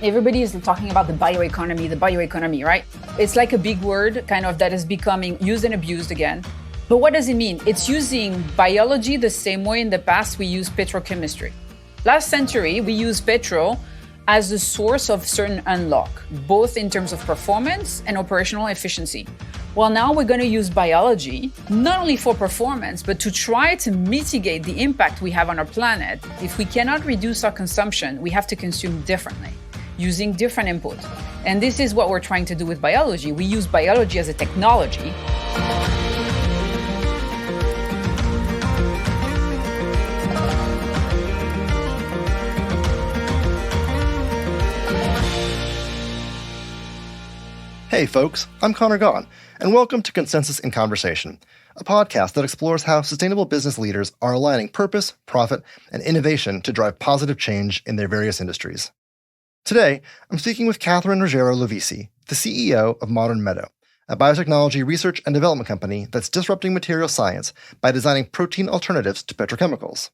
Everybody is talking about the bioeconomy, right? It's like a big word kind of that is becoming used and abused again. But what does it mean? It's using biology the same way in the past we used petrochemistry. Last century, we used petrol as a source of certain unlock, both in terms of performance and operational efficiency. Well, now we're going to use biology, not only for performance, but to try to mitigate the impact we have on our planet. If we cannot reduce our consumption, we have to consume differently, using different input. And this is what we're trying to do with biology. We use biology as a technology. Hey folks, I'm Connor Gaughan, and welcome to Consensus in Conversation, a podcast that explores how sustainable business leaders are aligning purpose, profit, and innovation to drive positive change in their various industries. Today, I'm speaking with Catherine Roggero-Lovisi, the CEO of Modern Meadow, a biotechnology research and development company that's disrupting material science by designing protein alternatives to petrochemicals.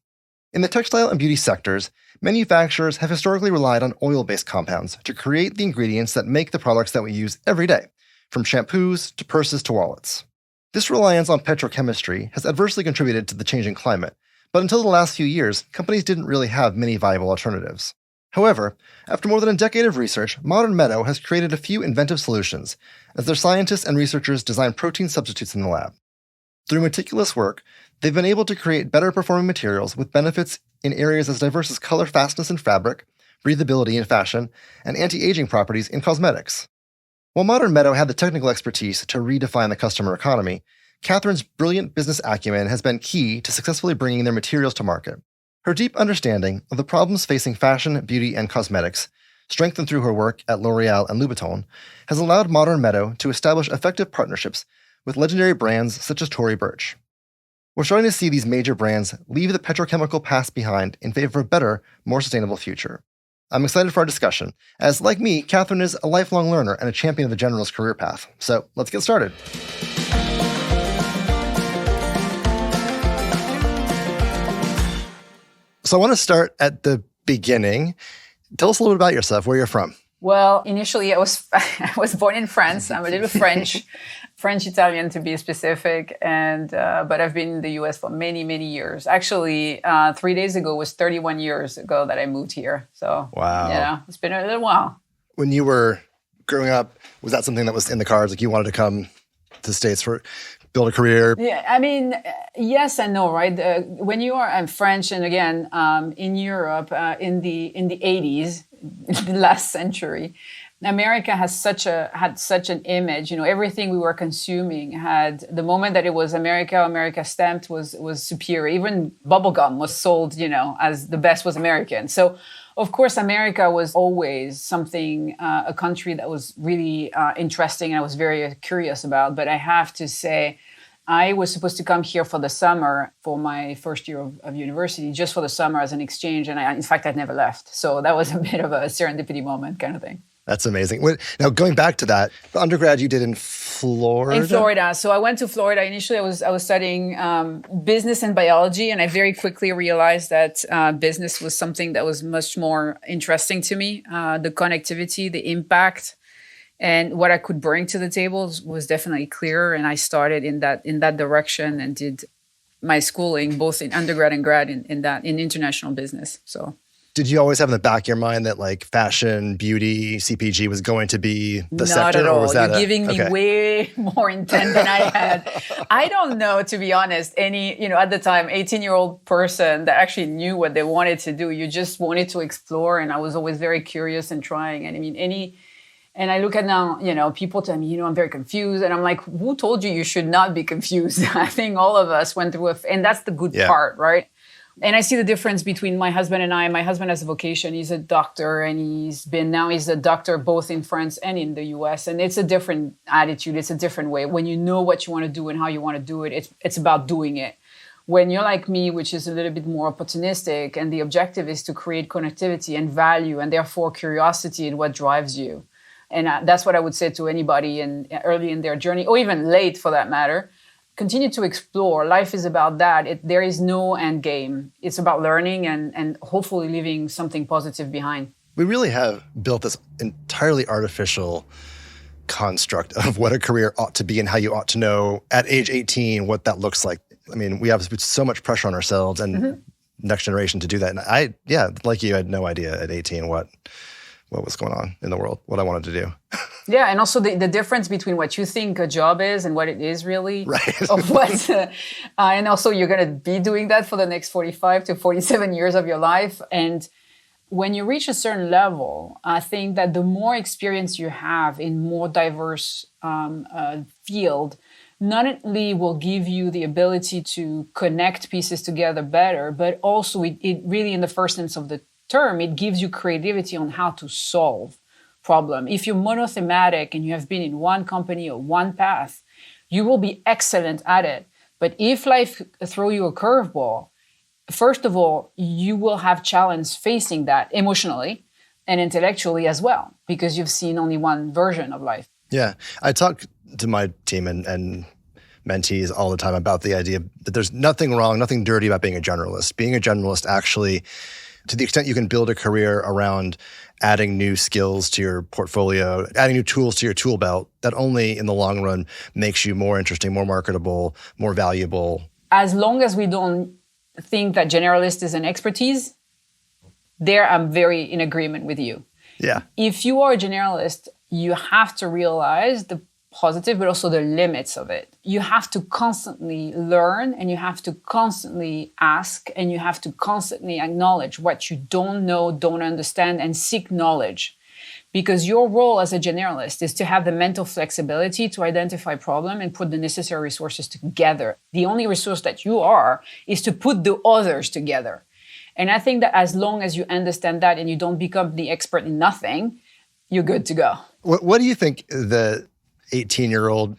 In the textile and beauty sectors, manufacturers have historically relied on oil-based compounds to create the ingredients that make the products that we use every day, from shampoos to purses to wallets. This reliance on petrochemistry has adversely contributed to the changing climate, but until the last few years, companies didn't really have many viable alternatives. However, after more than a decade of research, Modern Meadow has created a few inventive solutions as their scientists and researchers design protein substitutes in the lab. Through meticulous work, they've been able to create better performing materials with benefits in areas as diverse as color fastness in fabric, breathability in fashion, and anti-aging properties in cosmetics. While Modern Meadow had the technical expertise to redefine the customer economy, Catherine's brilliant business acumen has been key to successfully bringing their materials to market. Her deep understanding of the problems facing fashion, beauty, and cosmetics, strengthened through her work at L'Oreal and Louboutin, has allowed Modern Meadow to establish effective partnerships with legendary brands such as Tory Burch. We're starting to see these major brands leave the petrochemical past behind in favor of a better, more sustainable future. I'm excited for our discussion, as like me, Catherine is a lifelong learner and a champion of the generalist career path. So let's get started. So I want to start at the beginning. Tell us a little bit about yourself, where you're from. Well, initially I was born in France. I'm a little French-Italian to be specific, and but I've been in the U.S. for many, many years. Actually, 3 days ago was 31 years ago that I moved here. So, wow, it's been a little while. When you were growing up, was that something that was in the cards? Like you wanted to come to the States for build a career? Yeah, I mean, yes and no, right? When you are French, and again, in Europe, in the 80s, the last century, America had such an image. You know, everything we were consuming had, the moment that it was America stamped was superior. Even bubblegum was sold, as the best was American. So, of course, America was always something, a country that was really interesting and I was very curious about. But I have to say, I was supposed to come here for the summer for my first year of university, just for the summer as an exchange. And in fact, I'd never left. So that was a bit of a serendipity moment kind of thing. That's amazing. Now, going back to that, the undergrad you did in Florida? In Florida. So I went to Florida. Initially, I was studying business and biology, and I very quickly realized that business was something that was much more interesting to me. The connectivity, the impact, and what I could bring to the table was definitely clearer. And I started in that direction and did my schooling both in undergrad and grad in international business. So. Did you always have in the back of your mind that like fashion, beauty, CPG was going to be the sector? Not at all. Or was that You're giving me way more intent than I had. I don't know, to be honest, any, at the time, 18-year-old person that actually knew what they wanted to do. You just wanted to explore. And I was always very curious and trying. And I mean, and I look at now, people tell me, I'm very confused. And I'm like, who told you should not be confused? I think all of us went through and that's the good part, right? And I see the difference between my husband and I. My husband has a vocation. He's a doctor, and he's a doctor both in France and in the US. And it's a different attitude. It's a different way. When you know what you want to do and how you want to do it, it's about doing it. When you're like me, which is a little bit more opportunistic, and the objective is to create connectivity and value, and therefore curiosity in what drives you. And that's what I would say to anybody early in their journey, or even late for that matter. Continue to explore. Life is about that. There is no end game. It's about learning and hopefully leaving something positive behind. We really have built this entirely artificial construct of what a career ought to be and how you ought to know at age 18 what that looks like. I mean, we have so much pressure on ourselves and next generation to do that. And like you, I had no idea at 18 what was going on in the world, what I wanted to do. Yeah, and also the difference between what you think a job is and what it is really. Right. And also you're going to be doing that for the next 45 to 47 years of your life. And when you reach a certain level, I think that the more experience you have in more diverse field, not only will give you the ability to connect pieces together better, but also it really, in the first sense of the term, it gives you creativity on how to solve problem. If you're monothematic and you have been in one company or one path, you will be excellent at it. But if life throw you a curveball, first of all, you will have challenge facing that emotionally and intellectually as well, because you've seen only one version of life. Yeah. I talk to my team and mentees all the time about the idea that there's nothing wrong, nothing dirty about being a generalist. Being a generalist actually, to the extent you can build a career around adding new skills to your portfolio, adding new tools to your tool belt, that only in the long run makes you more interesting, more marketable, more valuable. As long as we don't think that generalist is an expertise, there I'm very in agreement with you. Yeah. If you are a generalist, you have to realize the positive, but also the limits of it. You have to constantly learn, and you have to constantly ask, and you have to constantly acknowledge what you don't know, don't understand, and seek knowledge. Because your role as a generalist is to have the mental flexibility to identify problem and put the necessary resources together. The only resource that you are is to put the others together. And I think that as long as you understand that and you don't become the expert in nothing, you're good to go. What do you think the 18-year-old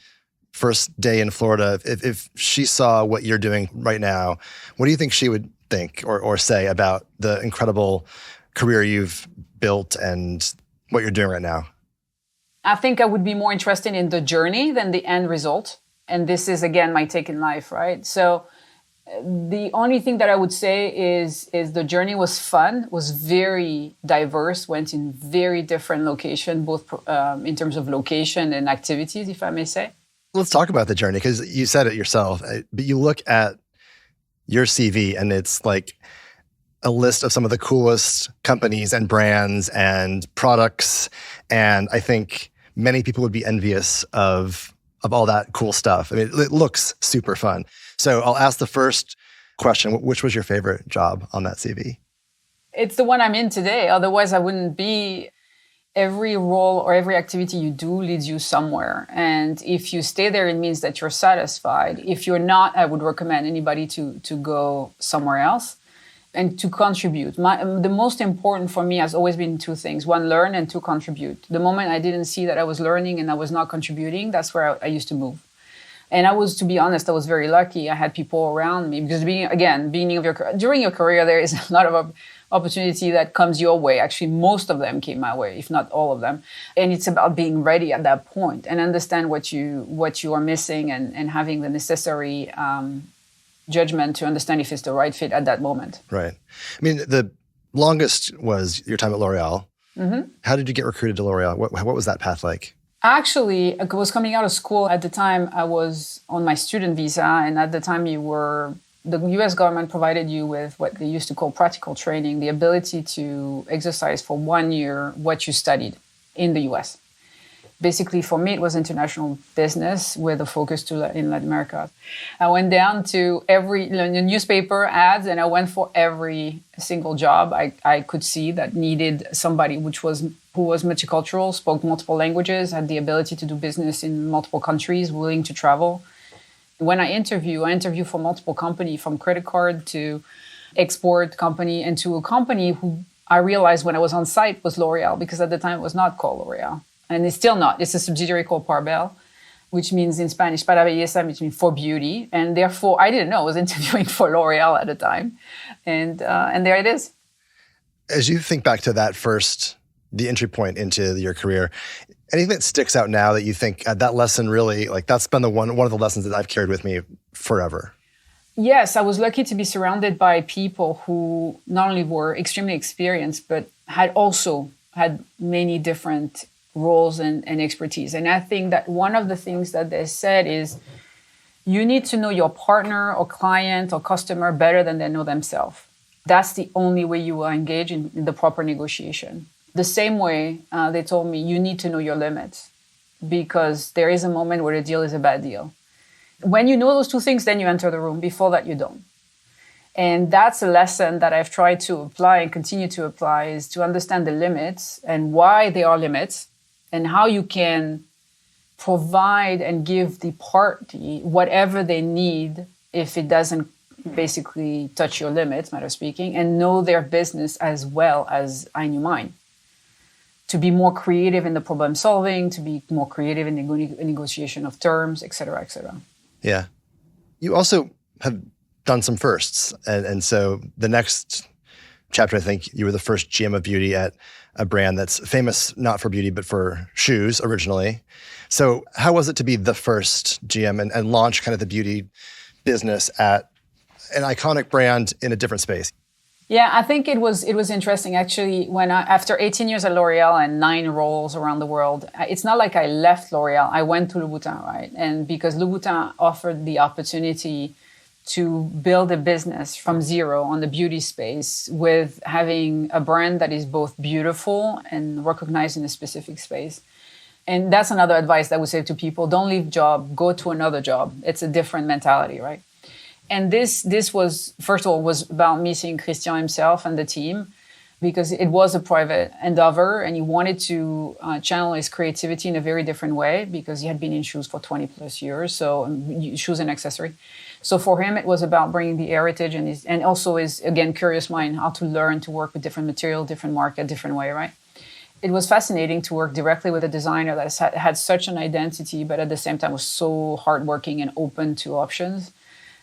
first day in Florida, if she saw what you're doing right now, what do you think she would think or say about the incredible career you've built and what you're doing right now? I think I would be more interested in the journey than the end result. And this is, again, my take in life, right? So the only thing that I would say is the journey was fun, was very diverse, went in very different locations, both in terms of location and activities, if I may say. Let's talk about the journey, because you said it yourself, but you look at your CV and it's like a list of some of the coolest companies and brands and products. And I think many people would be envious of all that cool stuff. I mean, it looks super fun. So I'll ask the first question. Which was your favorite job on that CV? It's the one I'm in today. Otherwise, I wouldn't be. Every role or every activity you do leads you somewhere. And if you stay there, it means that you're satisfied. If you're not, I would recommend anybody to go somewhere else and to contribute. The most important for me has always been two things. One, learn, and two, contribute. The moment I didn't see that I was learning and I was not contributing, that's where I used to move. And to be honest, I was very lucky. I had people around me because during your career, there is a lot of opportunity that comes your way. Actually, most of them came my way, if not all of them. And it's about being ready at that point and understand what you are missing and having the necessary judgment to understand if it's the right fit at that moment. Right. I mean, the longest was your time at L'Oreal. Mm-hmm. How did you get recruited to L'Oreal? What was that path like? Actually, I was coming out of school. At the time, I was on my student visa. And at the time, the US government provided you with what they used to call practical training, the ability to exercise for 1 year what you studied in the US. Basically, for me, it was international business with a focus in Latin America. I went down to every newspaper ads, and I went for every single job I could see that needed somebody who was multicultural, spoke multiple languages, had the ability to do business in multiple countries, willing to travel. When I interview for multiple companies, from credit card to export company, and to a company who I realized when I was on site was L'Oreal, because at the time it was not called L'Oreal. And it's still not. It's a subsidiary called Parbel, which means in Spanish, para belleza, which means for beauty. And therefore, I didn't know I was interviewing for L'Oreal at the time. And there it is. As you think back to that the entry point into your career, anything that sticks out now that you think that lesson really, like that's been one of the lessons that I've carried with me forever? Yes, I was lucky to be surrounded by people who not only were extremely experienced, but had also had many different roles and expertise. And I think that one of the things that they said is you need to know your partner or client or customer better than they know themselves. That's the only way you will engage in the proper negotiation. The same way they told me you need to know your limits, because there is a moment where the deal is a bad deal. When you know those two things, then you enter the room. Before that, you don't. And that's a lesson that I've tried to apply and continue to apply, is to understand the limits and why they are limits and how you can provide and give the party whatever they need if it doesn't basically touch your limits, matter of speaking, and know their business as well as I knew mine. To be more creative in the problem solving, to be more creative in the negotiation of terms, et cetera, et cetera. Yeah. You also have done some firsts. And so the next chapter, I think you were the first GM of beauty at a brand that's famous not for beauty, but for shoes originally. So how was it to be the first GM and launch kind of the beauty business at an iconic brand in a different space? Yeah, I think it was interesting actually. When after 18 years at L'Oreal and 9 roles around the world, it's not like I left L'Oreal. I went to Louboutin, right? And because Louboutin offered the opportunity to build a business from zero on the beauty space with having a brand that is both beautiful and recognized in a specific space. And that's another advice that I would say to people: don't leave job, go to another job. It's a different mentality, right? And this was, first of all, was about me seeing Christian himself and the team, because it was a private endeavor and he wanted to channel his creativity in a very different way, because he had been in shoes for 20 plus years, so shoes and accessory. So for him, it was about bringing the heritage and also his, again, curious mind, how to learn to work with different material, different market, different way, right? It was fascinating to work directly with a designer that had such an identity, but at the same time was so hardworking and open to options.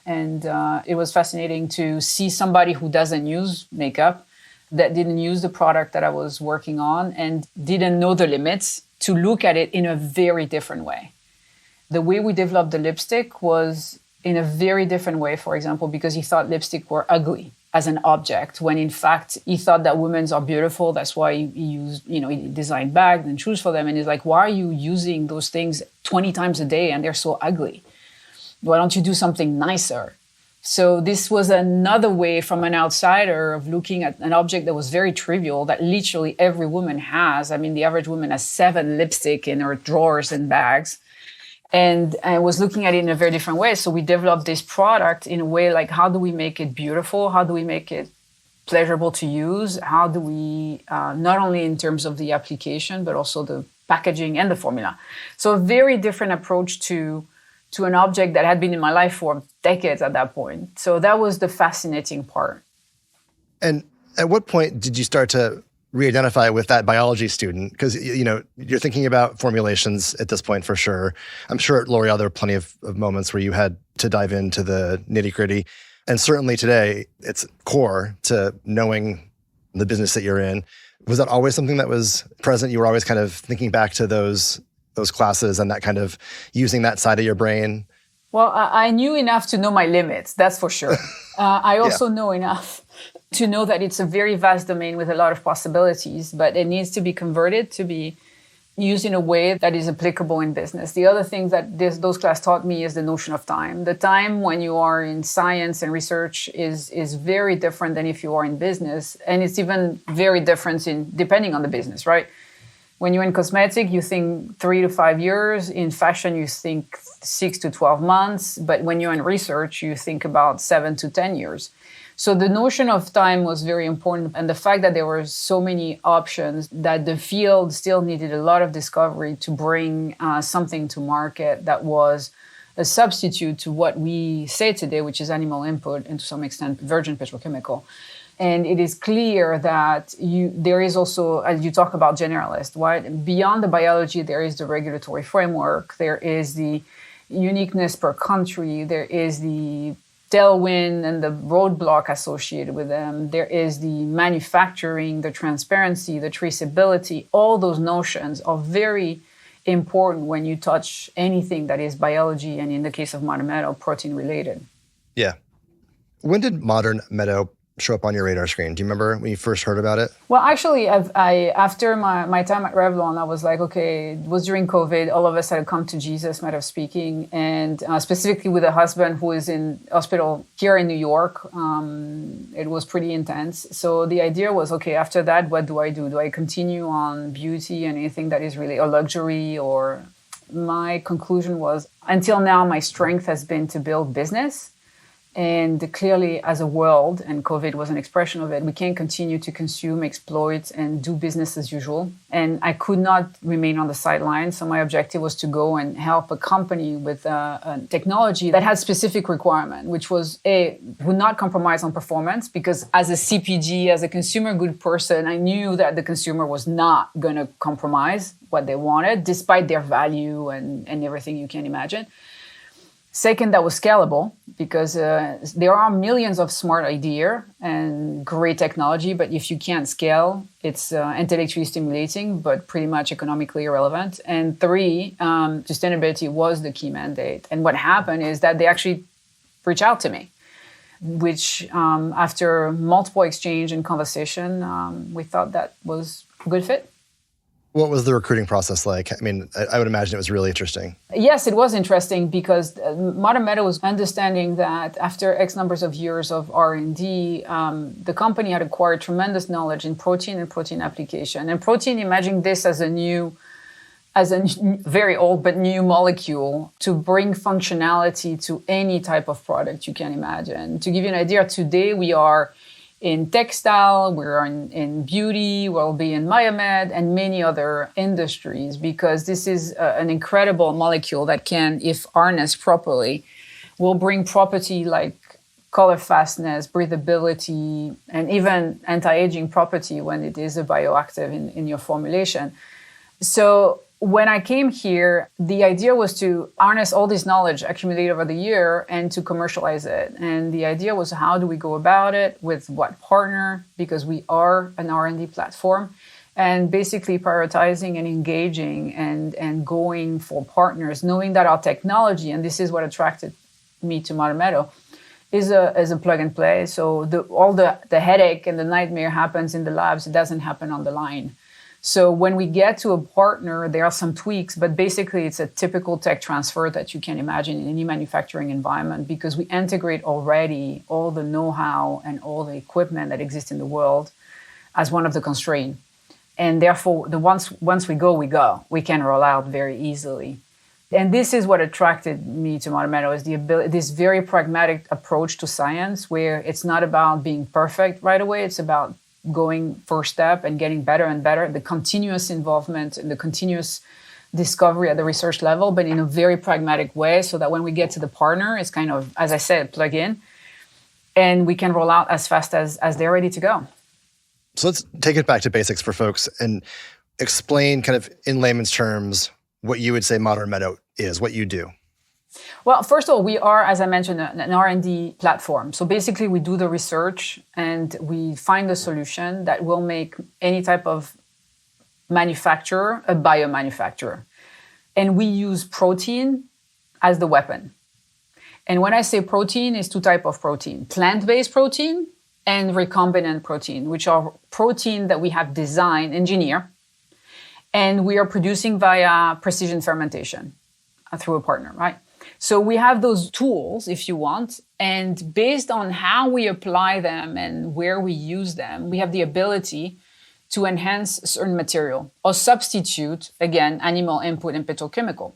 And it was fascinating to see somebody who doesn't use makeup, that didn't use the product that I was working on and didn't know the limits, to look at it in a very different way. The way we developed the lipstick was in a very different way, for example, because he thought lipstick were ugly as an object, when in fact he thought that women's are beautiful. That's why he used, he designed bags and shoes for them. And he's like, why are you using those things 20 times a day and they're so ugly? Why don't you do something nicer? So this was another way from an outsider of looking at an object that was very trivial, that literally every woman has. I mean, the average woman has 7 lipstick in her drawers and bags. And I was looking at it in a very different way. So we developed this product in a way like, how do we make it beautiful? How do we make it pleasurable to use? How do we, not only in terms of the application, but also the packaging and the formula. So a very different approach to an object that had been in my life for decades at that point. So that was the fascinating part. And at what point did you start to re-identify with that biology student? Because, you're thinking about formulations at this point for sure. I'm sure at L'Oreal there are plenty of moments where you had to dive into the nitty-gritty. And certainly today, it's core to knowing the business that you're in. Was that always something that was present? You were always kind of thinking back to those classes and that kind of using that side of your brain? Well, I knew enough to know my limits, that's for sure. I also know enough to know that it's a very vast domain with a lot of possibilities, but it needs to be converted to be used in a way that is applicable in business. The other thing that those classes taught me is the notion of time. The time when you are in science and research is very different than if you are in business. And it's even very different depending on the business, right? When you're in cosmetic, you think 3 to 5 years. In fashion, you think 6 to 12 months. But when you're in research, you think about 7 to 10 years. So the notion of time was very important. And the fact that there were so many options, that the field still needed a lot of discovery to bring something to market that was a substitute to what we say today, which is animal input and to some extent virgin petrochemical. And it is clear that there is also, as you talk about generalist, right? Beyond the biology, there is the regulatory framework, there is the uniqueness per country, there is the tailwind and the roadblock associated with them, there is the manufacturing, the transparency, the traceability. All those notions are very important when you touch anything that is biology, and in the case of Modern Meadow, protein related. Yeah. When did Modern Meadow show up on your radar screen? Do you remember when you first heard about it? Well, actually, after my time at Revlon, I was like, okay, it was during COVID. All of us had come to Jesus, matter of speaking, and specifically with a husband who is in hospital here in New York. It was pretty intense. So the idea was, okay, after that, what do I do? Do I continue on beauty and anything that is really a luxury? Or my conclusion was, until now, my strength has been to build business. And clearly, as a world, and COVID was an expression of it, we can't continue to consume, exploit, and do business as usual. And I could not remain on the sidelines. So my objective was to go and help a company with a technology that had specific requirement, which was would not compromise on performance, because as a CPG, as a consumer good person, I knew that the consumer was not going to compromise what they wanted, despite their value and everything you can imagine. Second, that was scalable, because there are millions of smart ideas and great technology, but if you can't scale, it's intellectually stimulating, but pretty much economically irrelevant. And three, sustainability was the key mandate. And what happened is that they actually reached out to me, which after multiple exchange and conversation, we thought that was a good fit. What was the recruiting process like? I mean, I would imagine it was really interesting. Yes, it was interesting, because Modern Meadow was understanding that after X numbers of years of R&D, the company had acquired tremendous knowledge in protein and protein application. And protein, imagine this as a very old but new molecule to bring functionality to any type of product you can imagine. To give you an idea, today we are in textile, we're in beauty, we'll be in biomed and many other industries, because this is an incredible molecule that can, if harnessed properly, will bring property like color fastness, breathability, and even anti-aging property when it is a bioactive in your formulation. So when I came here, the idea was to harness all this knowledge accumulated over the year and to commercialize it. And the idea was, how do we go about it? With what partner? Because we are an R&D platform. And basically prioritizing and engaging and going for partners, knowing that our technology, and this is what attracted me to Modern Meadow, is a plug and play. So all the headache and the nightmare happens in the labs. It doesn't happen on the line. So when we get to a partner, there are some tweaks, but basically it's a typical tech transfer that you can imagine in any manufacturing environment, because we integrate already all the know-how and all the equipment that exists in the world as one of the constraints. And therefore, once we go. We can roll out very easily. And this is what attracted me to Modern Meadow, is this very pragmatic approach to science, where it's not about being perfect right away. It's about going first step and getting better and better, the continuous involvement and the continuous discovery at the research level, but in a very pragmatic way, so that when we get to the partner, it's kind of, as I said, plug in, and we can roll out as fast as they're ready to go. So let's take it back to basics for folks and explain kind of in layman's terms what you would say Modern Meadow is, what you do. Well, first of all, we are, as I mentioned, an R&D platform. So basically, we do the research and we find a solution that will make any type of manufacturer a biomanufacturer. And we use protein as the weapon. And when I say protein, it's two types of protein: plant-based protein and recombinant protein, which are protein that we have designed, engineered, and we are producing via precision fermentation through a partner, right? So we have those tools, if you want, and based on how we apply them and where we use them, we have the ability to enhance certain material or substitute, again, animal input and petrochemical.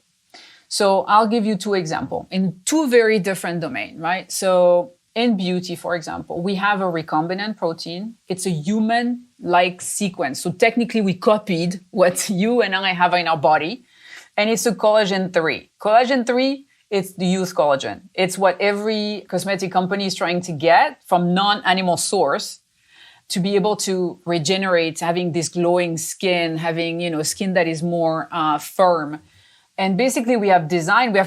So I'll give you two examples in two very different domains, right? So in beauty, for example, we have a recombinant protein. It's a human-like sequence. So technically, we copied what you and I have in our body, and it's a collagen 3. Collagen 3, it's the youth collagen. It's what every cosmetic company is trying to get from non-animal source to be able to regenerate, having this glowing skin, having, skin that is more firm. And basically we have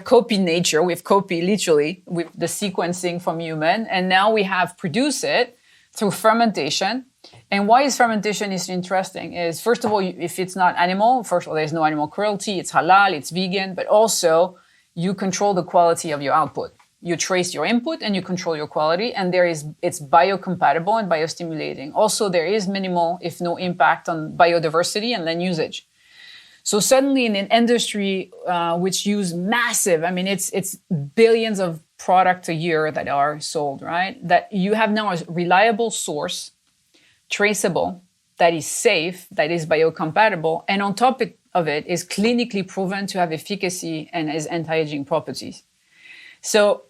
copied nature, we've copied literally with the sequencing from human, and now we have produced it through fermentation. And why is fermentation is interesting is, first of all, if it's not animal, first of all, there's no animal cruelty, it's halal, it's vegan, but also you control the quality of your output. You trace your input and you control your quality, and it's biocompatible and biostimulating. Also, there is minimal, if no impact on biodiversity and land usage. So suddenly in an industry which use massive, I mean, it's billions of products a year that are sold, right? That you have now a reliable source, traceable, that is safe, that is biocompatible, and on top of it is clinically proven to have efficacy and has anti-aging properties. So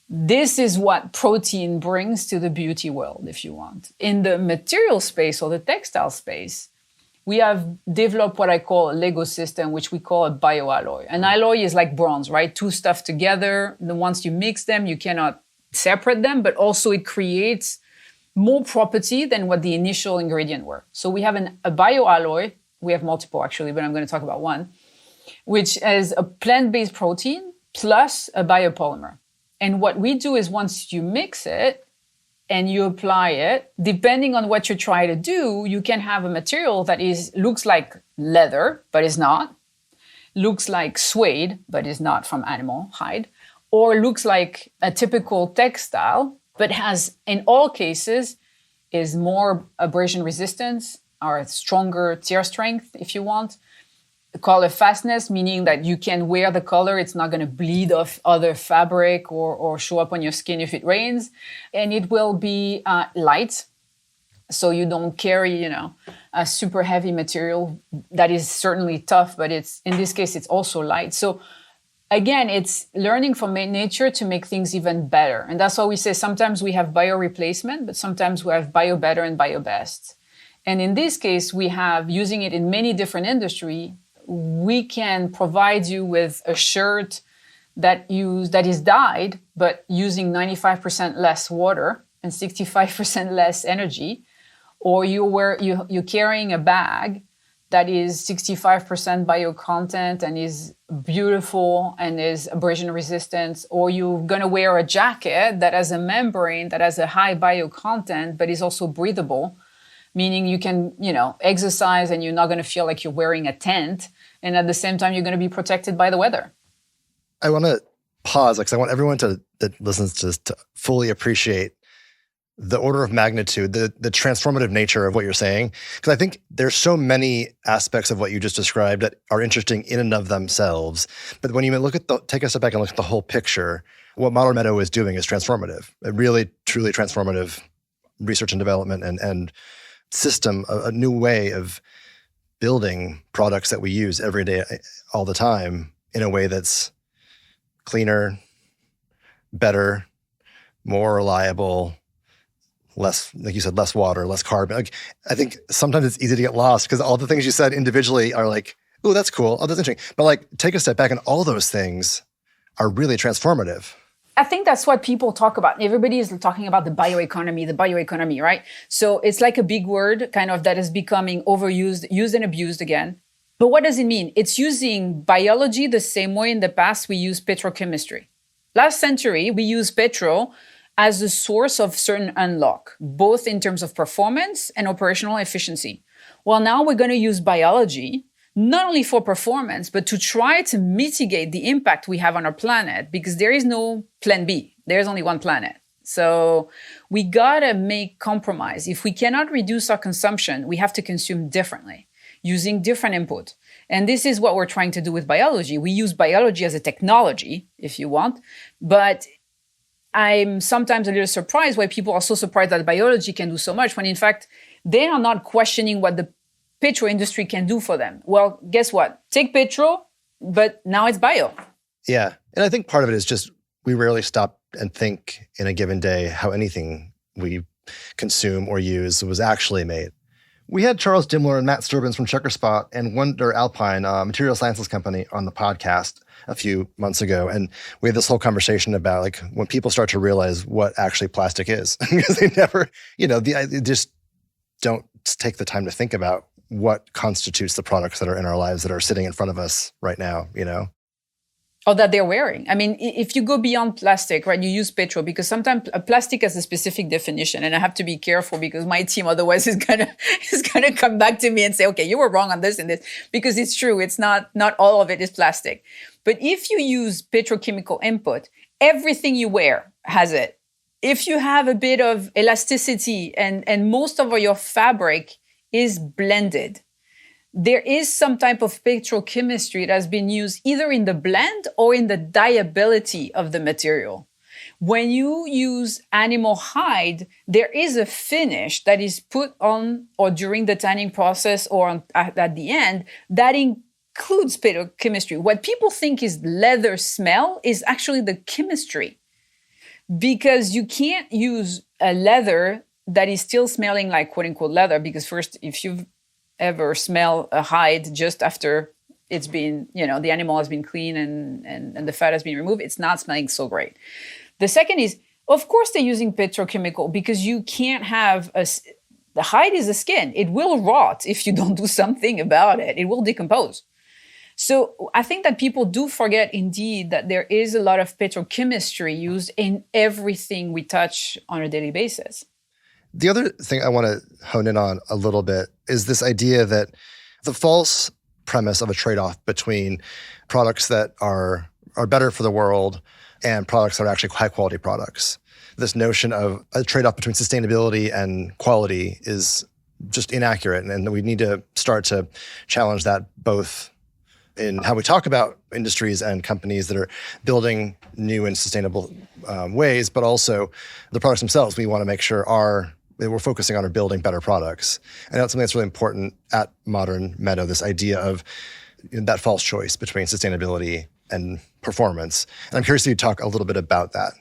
this is what protein brings to the beauty world, if you want. In the material space or the textile space, we have developed what I call a Lego system, which we call a bioalloy. An alloy is like bronze, right? Two stuff together. Once you mix them, you cannot separate them, but also it creates more property than what the initial ingredient were. So we have a bioalloy. We have multiple actually, but I'm going to talk about one, which is a plant-based protein plus a biopolymer. And what we do is once you mix it, and you apply it, depending on what you try to do, you can have a material that looks like leather, but is not, looks like suede, but is not from animal hide, or looks like a typical textile, but has, in all cases, is more abrasion resistance or stronger tear strength, if you want. Color fastness, meaning that you can wear the color, it's not going to bleed off other fabric or show up on your skin if it rains. And it will be light, so you don't carry, a super heavy material that is certainly tough, but in this case, it's also light. So again, it's learning from nature to make things even better. And that's why we say sometimes we have bio replacement, but sometimes we have bio better and bio best. And in this case, we have using it in many different industries. We can provide you with a shirt that is dyed, but using 95% less water and 65% less energy, or you're carrying a bag that is 65% bio content and is beautiful and is abrasion resistant, or you're going to wear a jacket that has a membrane that has a high bio content but is also breathable, meaning you can, exercise and you're not going to feel like you're wearing a tent. And at the same time, you're going to be protected by the weather. I want to pause because I want everyone that listens to fully appreciate the order of magnitude, the transformative nature of what you're saying. Because I think there's so many aspects of what you just described that are interesting in and of themselves. But when you take a step back and look at the whole picture, what Modern Meadow is doing is transformative. A really, truly transformative research and development and system, a new way of building products that we use every day, all the time, in a way that's cleaner, better, more reliable, less, like you said, less water, less carbon. Like, I think sometimes it's easy to get lost because all the things you said individually are like, oh, that's cool. Oh, that's interesting. But take a step back and all those things are really transformative. I think that's what people talk about. Everybody is talking about the bioeconomy, right? So it's like a big word kind of that is becoming overused, used and abused again. But what does it mean? It's using biology the same way in the past we used petrochemistry. Last century, we used petrol as a source of certain unlock, both in terms of performance and operational efficiency. Well, now we're going to use biology not only for performance, but to try to mitigate the impact we have on our planet, because there is no plan B. There's only one planet. So we gotta make compromise. If we cannot reduce our consumption, we have to consume differently, using different input. And this is what we're trying to do with biology. We use biology as a technology, if you want, but I'm sometimes a little surprised why people are so surprised that biology can do so much, when in fact, they are not questioning what the petrol industry can do for them. Well, guess what? Take petrol, but now it's bio. Yeah. And I think part of it is just we rarely stop and think in a given day how anything we consume or use was actually made. We had Charles Dimler and Matt Sturbins from Checker Spot and Wonder Alpine, a material sciences company, on the podcast a few months ago. And we had this whole conversation about when people start to realize what actually plastic is, because they never, they just don't take the time to think about what constitutes the products that are in our lives that are sitting in front of us right now, Or that they're wearing. I mean, if you go beyond plastic, right, you use petrol, because sometimes a plastic has a specific definition, and I have to be careful because my team otherwise is gonna come back to me and say, okay, you were wrong on this and this, because it's true. It's not all of it is plastic. But if you use petrochemical input, everything you wear has it. If you have a bit of elasticity and most of your fabric is blended, there is some type of petrochemistry that has been used either in the blend or in the dyeability of the material. When you use animal hide, there is a finish that is put on or during the tanning process or at the end that includes petrochemistry. What people think is leather smell is actually the chemistry, because you can't use a leather that is still smelling like quote unquote leather, because first, if you've ever smell a hide just after it's been, the animal has been cleaned and the fat has been removed, it's not smelling so great. The second is, of course, they're using petrochemical because you can't have the hide is the skin. It will rot if you don't do something about it. It will decompose. So I think that people do forget indeed that there is a lot of petrochemistry used in everything we touch on a daily basis. The other thing I want to hone in on a little bit is this idea that the false premise of a trade-off between products that are better for the world and products that are actually high-quality products. This notion of a trade-off between sustainability and quality is just inaccurate, and we need to start to challenge that both in how we talk about industries and companies that are building new and sustainable ways, but also the products themselves. We want to make sure we're focusing on building better products. And that's something that's really important at Modern Meadow, this idea of that false choice between sustainability and performance. And I'm curious if you talk a little bit about that.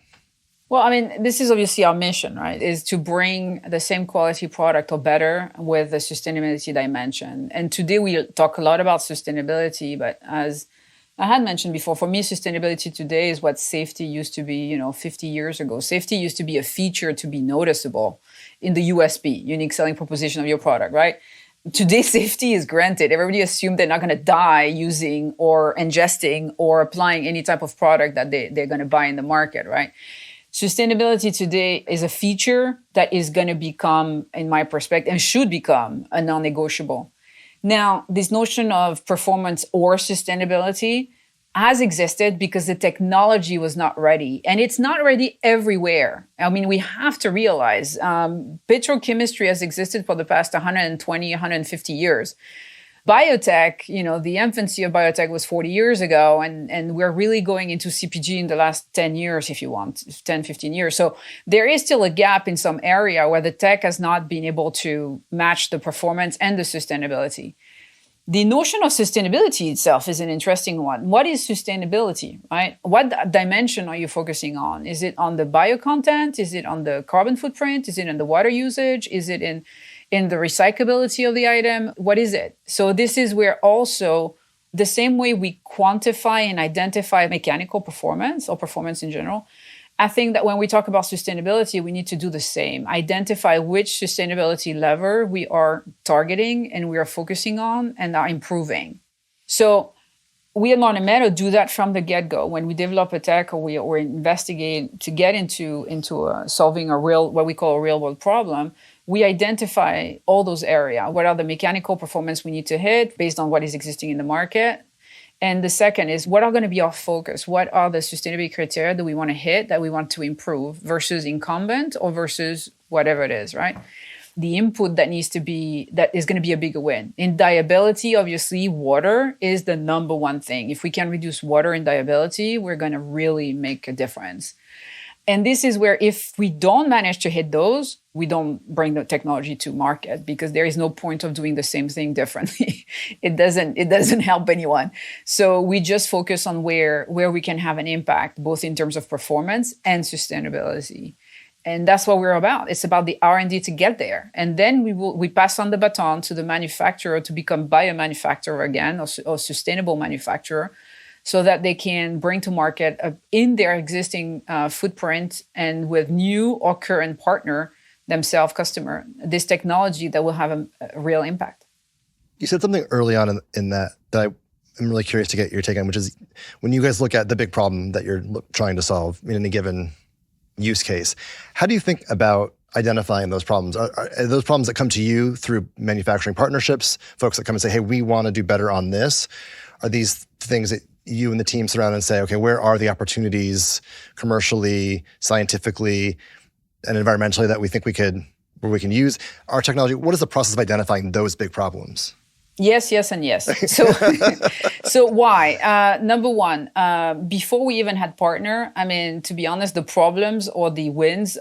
Well, I mean, this is obviously our mission, right? Is to bring the same quality product or better with the sustainability dimension. And today we talk a lot about sustainability, but as I had mentioned before, for me, sustainability today is what safety used to be, 50 years ago. Safety used to be a feature to be noticeable in the USP, unique selling proposition of your product, right? Today, safety is granted. Everybody assumes they're not going to die using or ingesting or applying any type of product that they're going to buy in the market, right? Sustainability today is a feature that is going to become, in my perspective, and should become a non-negotiable. Now, this notion of performance or sustainability has existed because the technology was not ready. And it's not ready everywhere. I mean, we have to realize petrochemistry has existed for the past 120, 150 years. Biotech, the infancy of biotech was 40 years ago, and we're really going into CPG in the last 10 years, if you want, 10, 15 years. So there is still a gap in some area where the tech has not been able to match the performance and the sustainability. The notion of sustainability itself is an interesting one. What is sustainability, right? What dimension are you focusing on? Is it on the bio content? Is it on the carbon footprint? Is it in the water usage? Is it in the recyclability of the item? What is it? So this is where also the same way we quantify and identify mechanical performance or performance in general, I think that when we talk about sustainability, we need to do the same. Identify which sustainability lever we are targeting and we are focusing on and are improving. So we at Modern Meadow do that from the get-go. When we develop a tech or investigate to get into solving what we call a real-world problem, we identify all those areas. What are the mechanical performance we need to hit based on what is existing in the market? And the second is, what are going to be our focus? What are the sustainability criteria that we want to hit, that we want to improve versus incumbent or versus whatever it is, right? The input that is going to be a bigger win. In dyeability, obviously, water is the number one thing. If we can reduce water in dyeability, we're going to really make a difference. And this is where if we don't manage to hit those, we don't bring the technology to market because there is no point of doing the same thing differently. It doesn't help anyone. So we just focus on where we can have an impact, both in terms of performance and sustainability. And that's what we're about. It's about the R&D to get there. And then we pass on the baton to the manufacturer to become biomanufacturer again or sustainable manufacturer, so that they can bring to market in their existing footprint and with new or current partner, themselves, customer, this technology that will have a real impact. You said something early on in that I'm really curious to get your take on, which is when you guys look at the big problem that you're trying to solve in any given use case, how do you think about identifying those problems? Are those problems that come to you through manufacturing partnerships, folks that come and say, hey, we want to do better on this? Are these things that you and the team sit around and say, okay, where are the opportunities commercially, scientifically, and environmentally that we think where we can use our technology? What is the process of identifying those big problems? Yes, yes, and yes. So, so why? Number one, before we even had partner, I mean, to be honest, the problems or the wins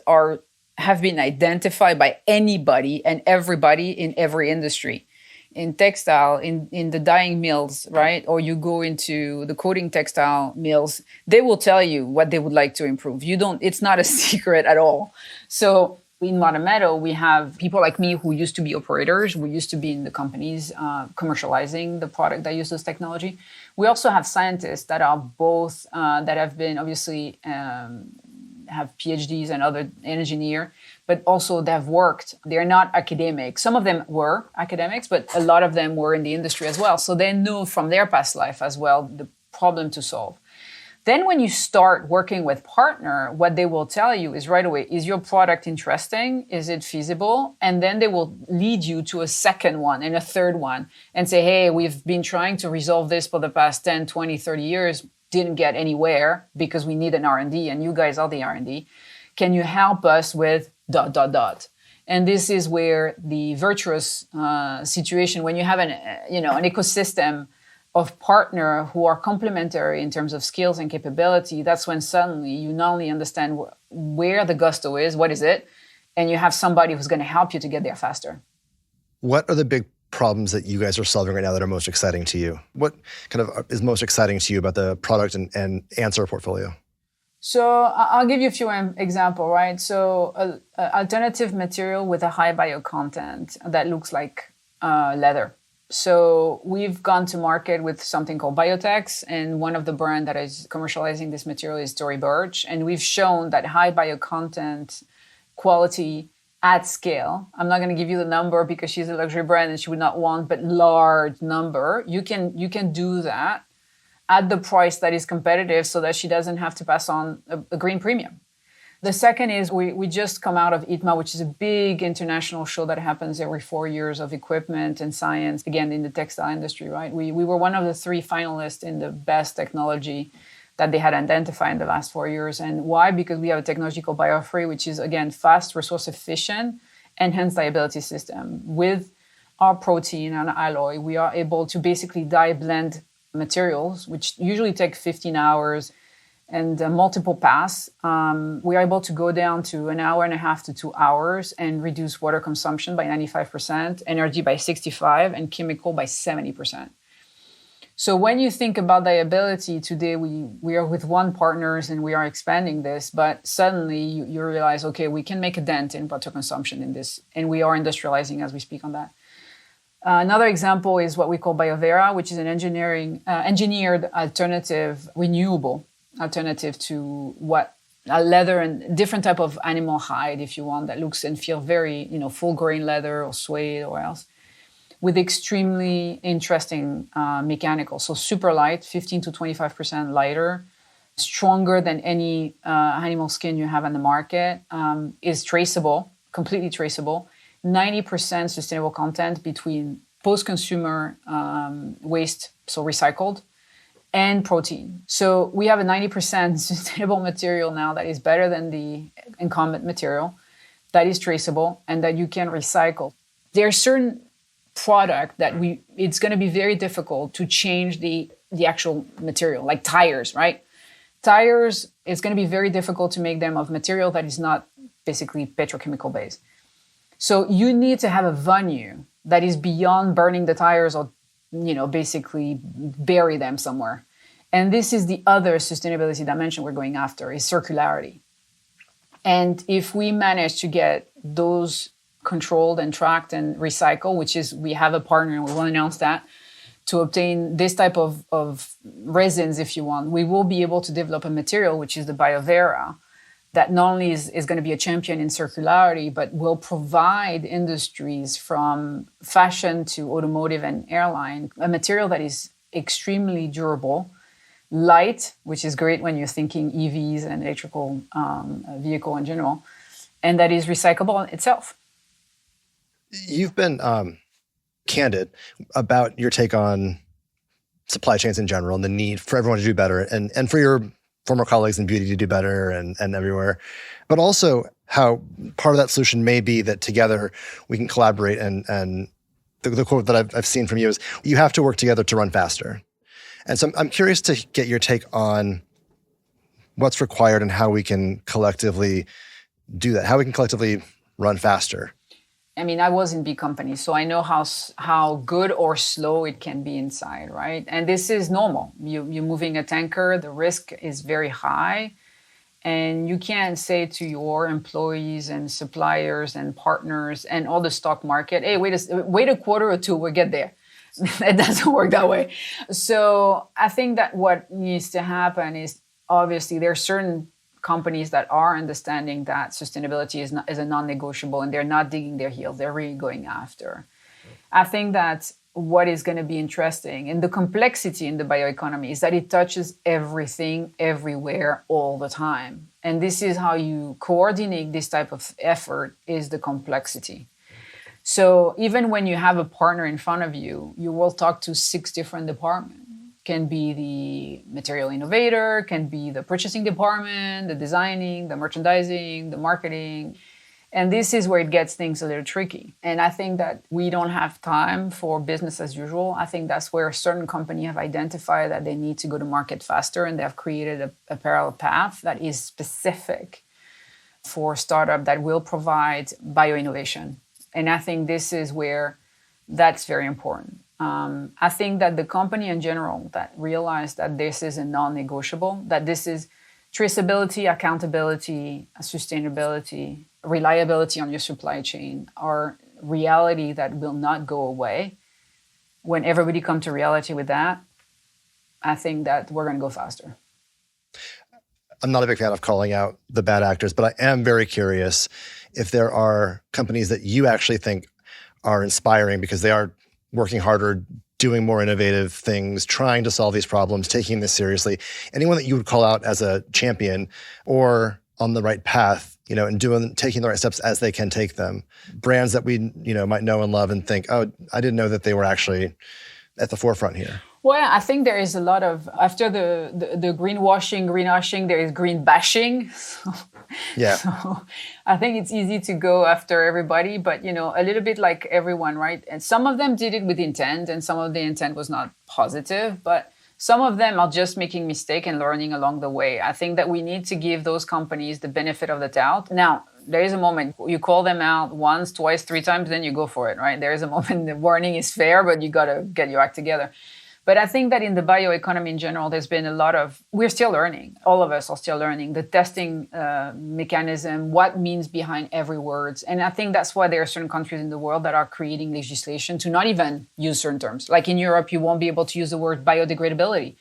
have been identified by anybody and everybody in every industry. In textile, in the dyeing mills, right? Or you go into the coating textile mills, they will tell you what they would like to improve. It's not a secret at all. So in Modern Meadow, we have people like me who used to be operators. We used to be in the companies commercializing the product that uses technology. We also have scientists that are both, that have been obviously have PhDs and other engineer, but also they've worked. They're not academic. Some of them were academics, but a lot of them were in the industry as well. So they know from their past life as well the problem to solve. Then when you start working with partner, what they will tell you is right away, is your product interesting? Is it feasible? And then they will lead you to a second one and a third one and say, hey, we've been trying to resolve this for the past 10, 20, 30 years, didn't get anywhere because we need an R&D and you guys are the R&D. Can you help us with ... And this is where the virtuous situation, when you have an ecosystem of partner who are complementary in terms of skills and capability, that's when suddenly you not only understand where the gusto is, what is it, and you have somebody who's going to help you to get there faster. What are the big problems that you guys are solving right now that are most exciting to you? What kind of is most exciting to you about the product and answer portfolio? So I'll give you a few examples, right? So alternative material with a high bio content that looks like leather. So we've gone to market with something called Biotex, and one of the brands that is commercializing this material is Tory Burch. And we've shown that high bio content quality at scale. I'm not going to give you the number because she's a luxury brand and she would not want, but large number. You can do that at the price that is competitive so that she doesn't have to pass on a green premium. The second is we just come out of ITMA, which is a big international show that happens every 4 years of equipment and science, again, in the textile industry, right? We were one of the 3 finalists in the best technology that they had identified in the last 4 years. And why? Because we have a technology called BioFree, which is, again, fast, resource efficient, enhanced dyeability system. With our protein and alloy, we are able to basically dye blend materials, which usually take 15 hours and multiple pass. We are able to go down to 1.5 hours to 2 hours and reduce water consumption by 95%, energy by 65%, and chemical by 70%. So when you think about dyeability today, we are with one partners and we are expanding this, but suddenly you realize, okay, we can make a dent in water consumption in this, and we are industrializing as we speak on that. Another example is what we call BioVera, which is an engineered alternative, renewable alternative to what a leather and different type of animal hide, if you want, that looks and feel very, full grain leather or suede or else, with extremely interesting mechanical. So super light, 15 to 25% lighter, stronger than any animal skin you have on the market, is traceable, completely traceable. 90% sustainable content between post-consumer waste, so recycled, and protein. So we have a 90% sustainable material now that is better than the incumbent material, that is traceable, and that you can recycle. There are certain product that it's going to be very difficult to change the actual material, like tires, right? Tires, it's going to be very difficult to make them of material that is not basically petrochemical based. So you need to have a venue that is beyond burning the tires or, basically bury them somewhere. And this is the other sustainability dimension we're going after, is circularity. And if we manage to get those controlled and tracked and recycled, which is, we have a partner and we will announce that, to obtain this type of resins, if you want, we will be able to develop a material, which is the BioVera, that not only is going to be a champion in circularity, but will provide industries from fashion to automotive and airline, a material that is extremely durable, light, which is great when you're thinking EVs and electrical vehicle in general, and that is recyclable itself. You've been candid about your take on supply chains in general and the need for everyone to do better and for your former colleagues in beauty to do better and everywhere. But also how part of that solution may be that together we can collaborate and the quote that I've seen from you is, you have to work together to run faster. And so I'm curious to get your take on what's required and how we can collectively do that, how we can collectively run faster. I mean, I was in big companies, so I know how good or slow it can be inside, right? And this is normal. You're moving a tanker, the risk is very high. And you can't say to your employees and suppliers and partners and all the stock market, hey, wait a quarter or two, we'll get there. It doesn't work that way. So I think that what needs to happen is, obviously, there are certain companies that are understanding that sustainability is a non-negotiable, and they're not digging their heels. They're really going after. I think that what is going to be interesting and the complexity in the bioeconomy is that it touches everything, everywhere, all the time. And this is how you coordinate this type of effort, is the complexity. So even when you have a partner in front of you, you will talk to 6 different departments. Can be the material innovator, can be the purchasing department, the designing, the merchandising, the marketing. And this is where it gets things a little tricky. And I think that we don't have time for business as usual. I think that's where a certain company have identified that they need to go to market faster, and they have created a parallel path that is specific for startup that will provide bioinnovation. And I think this is where that's very important. I think that the company in general that realized that this is a non-negotiable, that this is traceability, accountability, sustainability, reliability on your supply chain are reality that will not go away. When everybody comes to reality with that, I think that we're going to go faster. I'm not a big fan of calling out the bad actors, but I am very curious if there are companies that you actually think are inspiring because they are working harder, doing more innovative things, trying to solve these problems, taking this seriously. Anyone that you would call out as a champion or on the right path, and taking the right steps as they can take them. Brands that we, might know and love and think, oh, I didn't know that they were actually at the forefront here. Well, I think there is a lot of, after the greenwashing, there is green bashing. Yeah. So I think it's easy to go after everybody, but, a little bit like everyone, right? And some of them did it with intent, and some of the intent was not positive, but some of them are just making mistakes and learning along the way. I think that we need to give those companies the benefit of the doubt. Now, there is a moment you call them out once, twice, 3 times, then you go for it, right? There is a moment the warning is fair, but you got to get your act together. But I think that in the bioeconomy in general, there's been a lot of, we're still learning. All of us are still learning the testing mechanism, what means behind every word. And I think that's why there are certain countries in the world that are creating legislation to not even use certain terms. Like in Europe, you won't be able to use the word biodegradability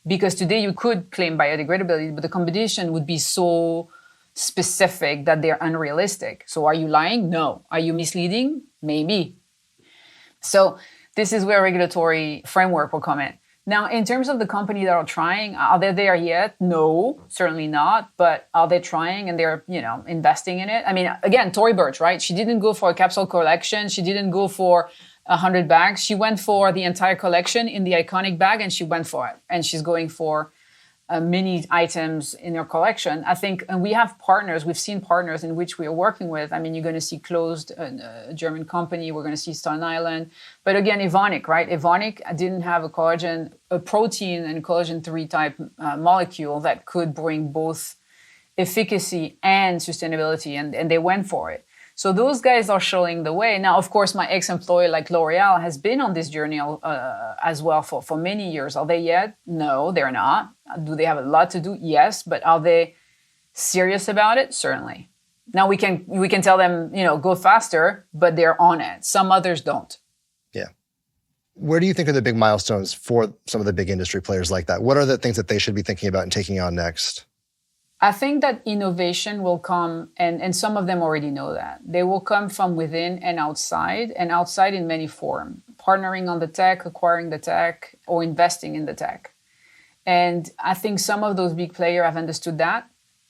because today you could claim biodegradability, but the competition would be so specific that they're unrealistic. So are you lying? No. Are you misleading? Maybe. So this is where regulatory framework will come in. Now, in terms of the company that are trying, are they there yet? No, certainly not. But are they trying and they're, investing in it? I mean, again, Tory Burch, right? She didn't go for a capsule collection. She didn't go for 100 bags. She went for the entire collection in the iconic bag, and she went for it. And she's going for many items in her collection. I think, and we have partners, we've seen partners in which we are working with. I mean, you're going to see Closed, a German company. We're going to see Stone Island. But again, Evonik, right? Evonik didn't have a protein and collagen 3 type molecule that could bring both efficacy and sustainability, and they went for it. So those guys are showing the way. Now, of course, my ex-employer like L'Oreal has been on this journey as well for many years. Are they yet? No, they're not. Do they have a lot to do? Yes. But are they serious about it? Certainly. Now we can tell them, go faster, but they're on it. Some others don't. Yeah. Where do you think are the big milestones for some of the big industry players like that? What are the things that they should be thinking about and taking on next? I think that innovation will come, and some of them already know that. They will come from within and outside in many forms. Partnering on the tech, acquiring the tech, or investing in the tech. And I think some of those big players have understood that.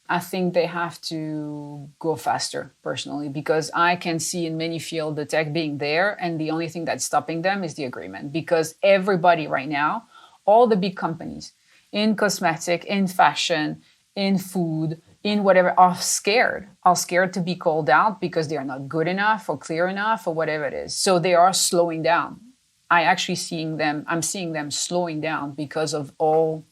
I think they have to go faster, personally, because I can see in many fields the tech being there, and the only thing that's stopping them is the agreement. Because everybody right now all the big companies in cosmetic, in fashion, in food, in whatever, are scared to be called out because they are not good enough or clear enough or whatever it is. So they are slowing down. I'm seeing them slowing down because of all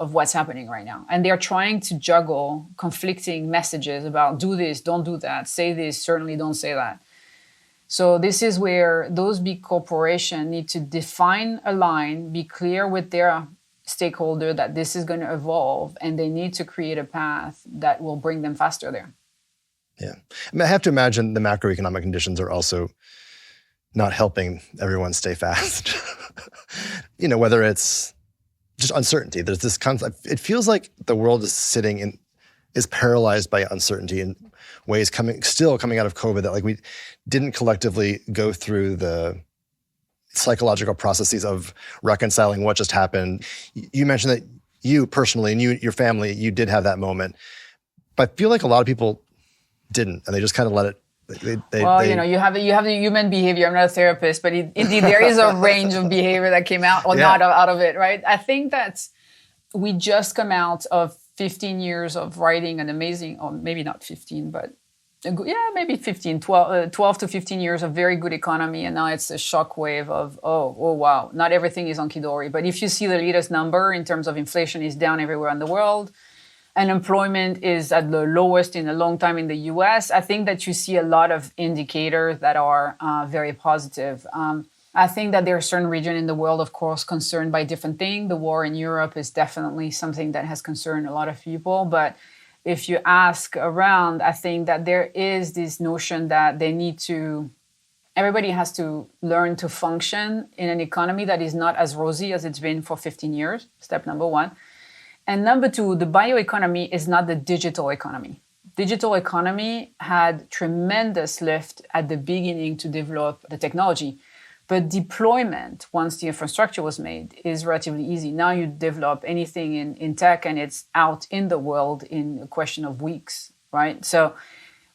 of what's happening right now. And they're trying to juggle conflicting messages about do this, don't do that, say this, certainly don't say that. So this is where those big corporations need to define a line, be clear with their stakeholder that this is going to evolve, and they need to create a path that will bring them faster there. Yeah. I mean, I have to imagine the macroeconomic conditions are also not helping everyone stay fast. Whether it's just uncertainty. There's this concept. It feels like the world is paralyzed by uncertainty in ways coming out of COVID that like we didn't collectively go through the psychological processes of reconciling what just happened. You mentioned that you personally and your family, you did have that moment, but I feel like a lot of people didn't, and they just kind of let it. You have the human behavior. I'm not a therapist, but indeed there is a range of behavior that came out or not out of it, right? I think that we just come out of 15 years of writing an amazing, or maybe not 15, but maybe 15, 12 to 15 years of very good economy. And now it's a shockwave of, oh, wow, not everything is hunky-dory. But if you see the latest number in terms of inflation is down everywhere in the world, unemployment is at the lowest in a long time in the US, I think that you see a lot of indicators that are very positive. I think that there are certain regions in the world, of course, concerned by different things. The war in Europe is definitely something that has concerned a lot of people. But if you ask around, I think that there is this notion that everybody has to learn to function in an economy that is not as rosy as it's been for 15 years, step number one. And number two, the bioeconomy is not the digital economy. Digital economy had tremendous lift at the beginning to develop the technology. But deployment, once the infrastructure was made, is relatively easy. Now you develop anything in tech and it's out in the world in a question of weeks, right? So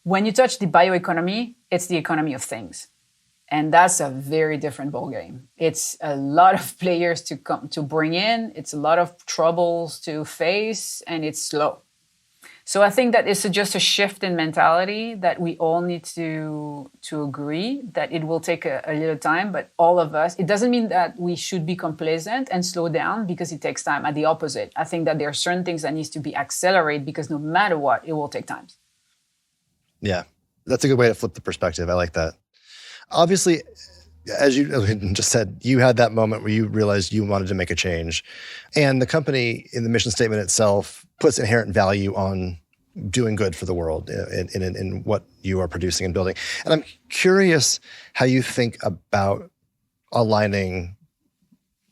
when you touch the bioeconomy, it's the economy of things. And that's a very different ballgame. It's a lot of players to bring in. It's a lot of troubles to face, and it's slow. So I think that it's just a shift in mentality that we all need to agree that it will take a little time, but all of us, it doesn't mean that we should be complacent and slow down because it takes time. At the opposite, I think that there are certain things that needs to be accelerated because no matter what, it will take time. Yeah, that's a good way to flip the perspective. I like that. Obviously, as you just said, you had that moment where you realized you wanted to make a change. And the company, in the mission statement itself, puts inherent value on doing good for the world in what you are producing and building. And I'm curious how you think about aligning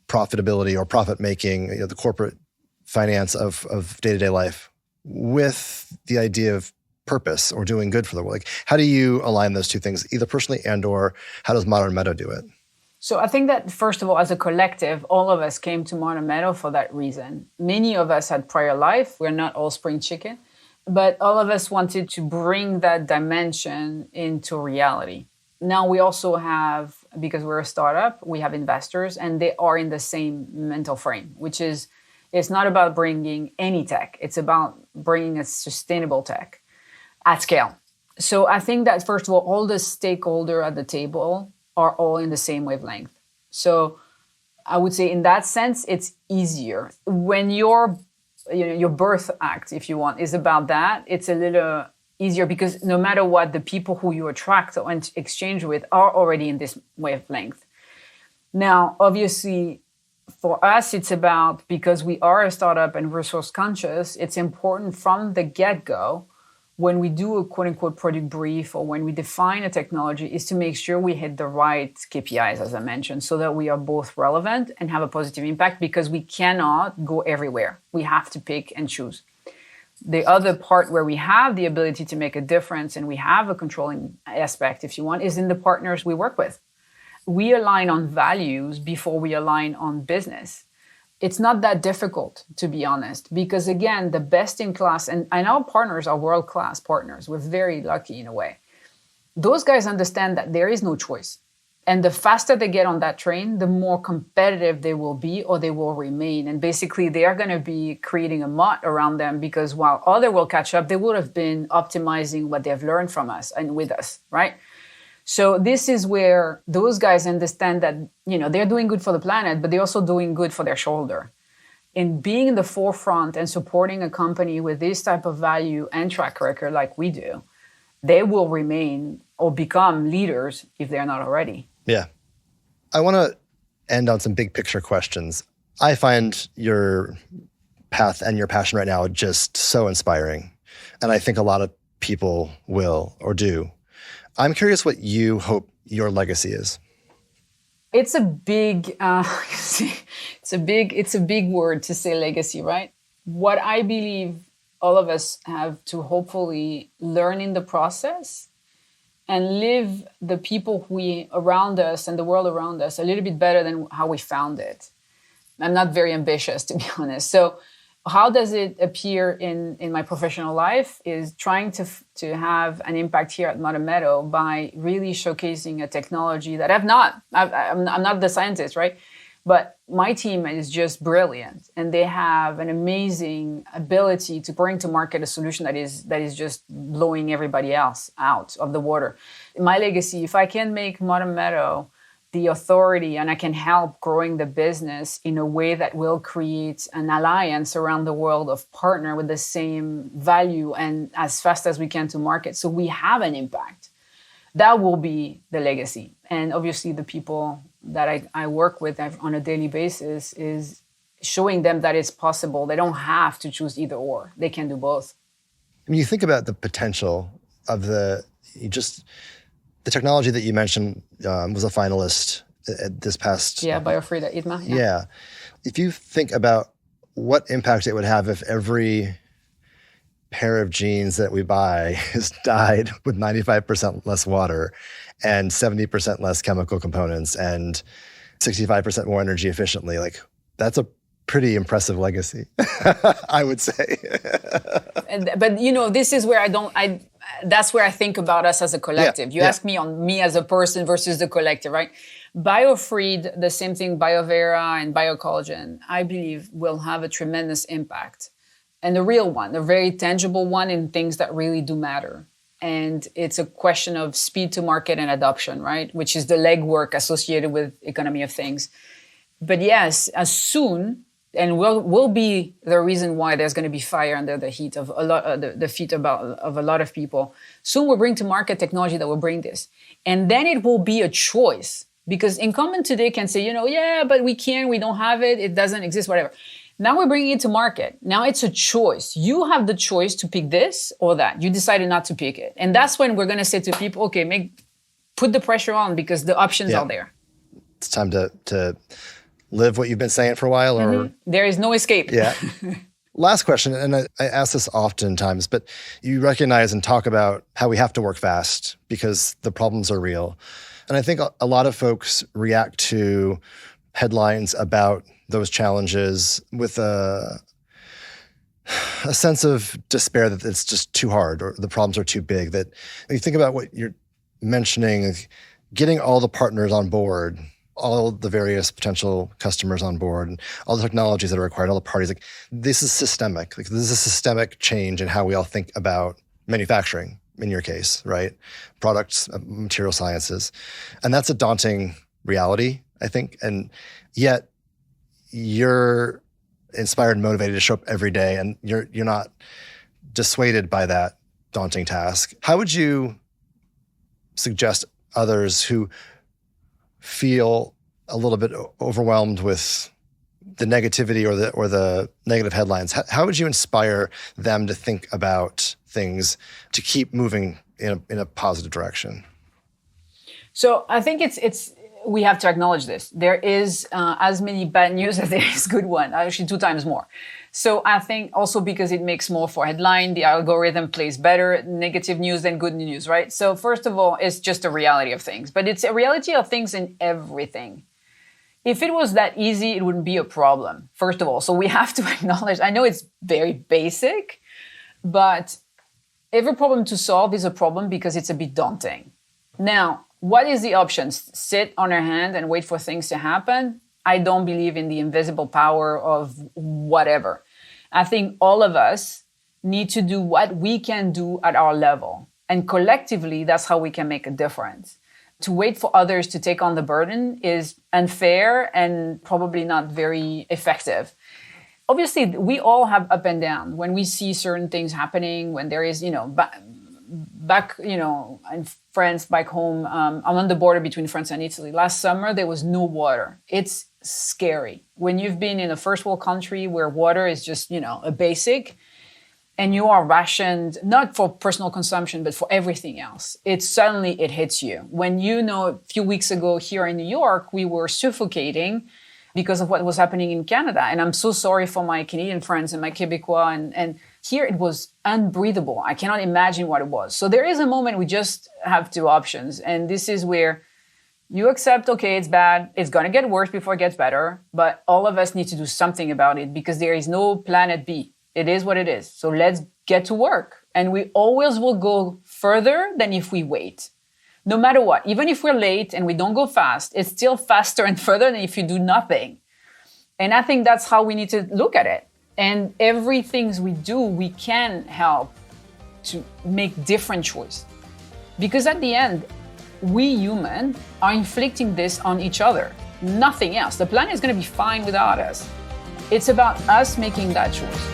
profitability or profit making, the corporate finance of day-to-day life with the idea of purpose or doing good for the world. Like, how do you align those two things, either personally and or how does Modern Meadow do it? So I think that, first of all, as a collective, all of us came to Modern Meadow for that reason. Many of us had prior life. We're not all spring chicken, but all of us wanted to bring that dimension into reality. Now we also have, because we're a startup, we have investors and they are in the same mental frame, which is, it's not about bringing any tech. It's about bringing a sustainable tech at scale. So I think that, first of all the stakeholders at the table are all in the same wavelength. So I would say in that sense, it's easier. When your birth act, if you want, is about that, it's a little easier because no matter what, the people who you attract or exchange with are already in this wavelength. Now, obviously, for us, it's about, because we are a startup and resource conscious, it's important from the get-go when we do a quote-unquote product brief or when we define a technology is to make sure we hit the right KPIs, as I mentioned, so that we are both relevant and have a positive impact because we cannot go everywhere. We have to pick and choose. The other part where we have the ability to make a difference and we have a controlling aspect, if you want, is in the partners we work with. We align on values before we align on business. It's not that difficult, to be honest, because again, the best in class, and our partners are world-class partners. We're very lucky in a way. Those guys understand that there is no choice. And the faster they get on that train, the more competitive they will be or they will remain. And basically, they are going to be creating a moat around them because while others will catch up, they would have been optimizing what they've learned from us and with us, right? So this is where those guys understand that, they're doing good for the planet, but they're also doing good for their shoulder. In being in the forefront and supporting a company with this type of value and track record like we do, they will remain or become leaders if they're not already. Yeah. I want to end on some big picture questions. I find your path and your passion right now just so inspiring. And I think a lot of people will or do. I'm curious what you hope your legacy is. It's a big, it's a big word to say legacy, right? What I believe all of us have to hopefully learn in the process and live the people around us and the world around us a little bit better than how we found it. I'm not very ambitious, to be honest. So how does it appear in my professional life is trying to have an impact here at Modern Meadow by really showcasing a technology that I'm not the scientist, right? But my team is just brilliant, and they have an amazing ability to bring to market a solution that is just blowing everybody else out of the water. My legacy, if I can make Modern Meadow the authority and I can help growing the business in a way that will create an alliance around the world of partner with the same value and as fast as we can to market, so we have an impact, that will be the legacy. And obviously the people that I work with on a daily basis is showing them that it's possible. They don't have to choose either or. They can do both. When you think about the potential of the technology that you mentioned was a finalist at this past... Yeah, Biofreed ITMA. Yeah. If you think about what impact it would have if every pair of jeans that we buy is dyed with 95% less water and 70% less chemical components and 65% more energy efficiently, like that's a pretty impressive legacy, I would say. But this is where that's where I think about us as a collective. You ask me on me as a person versus the collective, right? Biofreed, the same thing, BioVera and BioCollagen, I believe will have a tremendous impact. And a real one, a very tangible one in things that really do matter. And it's a question of speed to market and adoption, right? Which is the legwork associated with economy of things. But yes, as soon, and will be the reason why there's going to be fire under the heat of the feet of a lot of people. Soon we'll bring to market technology that will bring this. And then it will be a choice, because incumbent today can say, but we don't have it, it doesn't exist, whatever. Now we're bringing it to market. Now it's a choice. You have the choice to pick this or that. You decided not to pick it. And that's when we're going to say to people, okay, put the pressure on because the options are there. It's time to live what you've been saying for a while, or there is no escape. Yeah. Last question, and I ask this oftentimes, but you recognize and talk about how we have to work fast because the problems are real. And I think a lot of folks react to headlines about those challenges with a sense of despair that it's just too hard or the problems are too big. That when you think about what you're mentioning, getting all the partners on board, all the various potential customers on board, and all the technologies that are required, all the parties, like this is systemic. Like this is a systemic change in how we all think about manufacturing, in your case, right? Products, material sciences. And that's a daunting reality, I think. And yet you're inspired and motivated to show up every day, and you're not dissuaded by that daunting task. How would you suggest others who feel a little bit overwhelmed with the negativity or the negative headlines, how would you inspire them to think about things to keep moving in a positive direction? So I think it's we have to acknowledge this. There is as many bad news as there is good one, actually 2 times more. So I think also because it makes more for headline, the algorithm plays better negative news than good news, right? So first of all, it's just a reality of things, but it's a reality of things in everything. If it was that easy, it wouldn't be a problem, first of all. So we have to acknowledge, I know it's very basic, but every problem to solve is a problem because it's a bit daunting. Now, What is the option? Sit on our hand and wait for things to happen? I don't believe in the invisible power of whatever. I think all of us need to do what we can do at our level. And collectively, that's how we can make a difference. To wait for others to take on the burden is unfair and probably not very effective. Obviously, we all have up and down. When we see certain things happening, when there is, back, in France, back home, I'm on the border between France and Italy. Last summer, there was no water. It's scary. When you've been in a first world country where water is just, a basic, and you are rationed, not for personal consumption, but for everything else, it hits you. When a few weeks ago here in New York, we were suffocating because of what was happening in Canada. And I'm so sorry for my Canadian friends and my Quebecois. And here it was unbreathable. I cannot imagine what it was. So there is a moment we just have two options. And this is where you accept, okay, it's bad. It's going to get worse before it gets better. But all of us need to do something about it because there is no planet B. It is what it is. So let's get to work. And we always will go further than if we wait. No matter what, even if we're late and we don't go fast, it's still faster and further than if you do nothing. And I think that's how we need to look at it. And everything we do, we can help to make different choices. Because at the end, we humans are inflicting this on each other. Nothing else. The planet is going to be fine without us. It's about us making that choice.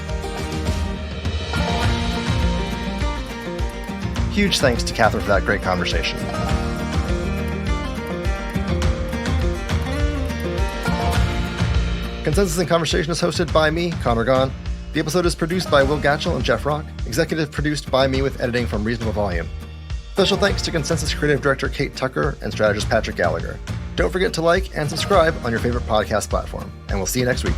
Huge thanks to Catherine for that great conversation. Consensus in Conversation is hosted by me, Connor Gahn. The episode is produced by Will Gatchell and Jeff Rock, executive produced by me with editing from Reasonable Volume. Special thanks to Consensus Creative Director Kate Tucker and strategist Patrick Gallagher. Don't forget to like and subscribe on your favorite podcast platform, and we'll see you next week.